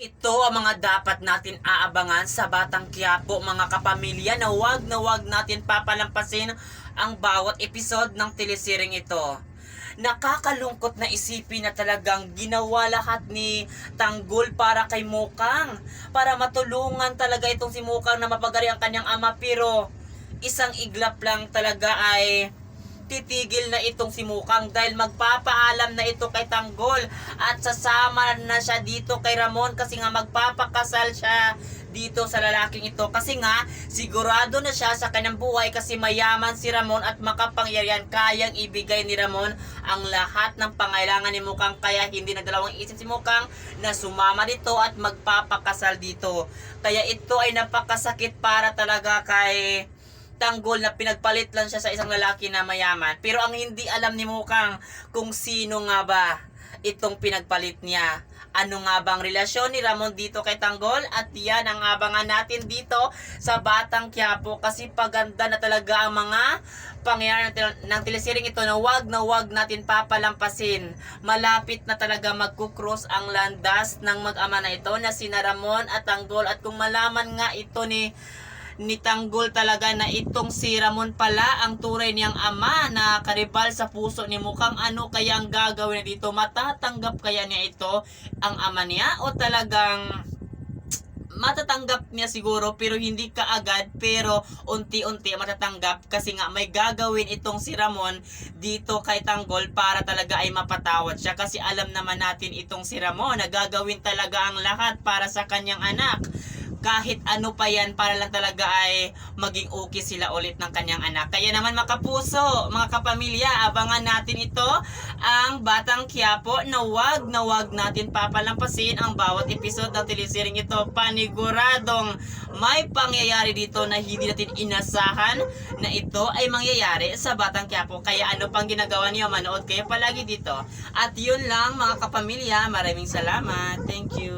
Ito ang mga dapat natin aabangan sa Batang Quiapo, mga kapamilya, na wag natin papalampasin ang bawat episode ng telesering ito. Nakakalungkot na isipin na talagang ginawa lahat ni Tanggol para kay Mukang, para matulungan talaga itong si Mukang na mapagari ang kanyang ama, pero isang iglap lang talaga ay titigil na itong si Mukang dahil magpapaalam na ito kay Tanggol at sasama na siya dito kay Ramon kasi nga magpapakasal siya dito sa lalaking ito kasi nga sigurado na siya sa kanyang buhay kasi mayaman si Ramon at makapangyarihan, kayang ibigay ni Ramon ang lahat ng pangailangan ni Mukang, kaya hindi nagdalawang isip si Mukang na sumama dito at magpapakasal dito. Kaya ito ay napakasakit para talaga kay Tanggol na pinagpalit lang siya sa isang lalaki na mayaman. Pero ang hindi alam ni Mukang kung sino nga ba itong pinagpalit niya. Ano nga bang relasyon ni Ramon dito kay Tanggol? At yan ang abangan natin dito sa Batang Quiapo kasi paganda na talaga ang mga pangyayari ng telesering ito na wag natin papalampasin. Malapit na talaga magkukross ang landas ng mag-ama na ito na sina Ramon at Tanggol, at kung malaman nga ito ni Tanggol talaga na itong si Ramon pala ang tunay niyang ama na karibal sa puso ni Mukang, ano kaya ang gagawin dito? Matatanggap kaya niya ito ang ama niya o talagang matatanggap niya siguro pero hindi kaagad, pero unti-unti matatanggap kasi nga may gagawin itong si Ramon dito kay Tanggol para talaga ay mapatawad siya, kasi alam naman natin itong si Ramon na gagawin talaga ang lahat para sa kanyang anak. Kahit ano pa yan para lang talaga ay maging okay sila ulit ng kanyang anak. Kaya naman mga kapuso, mga kapamilya, abangan natin ito, ang Batang Quiapo, na wag natin papalampasin ang bawat episode ng telesering ito. Paniguradong may pangyayari dito na hindi natin inasahan na ito ay mangyayari sa Batang Quiapo. Kaya ano pang ginagawa niyo? Manood kayo palagi dito. At yun lang mga kapamilya, maraming salamat. Thank you.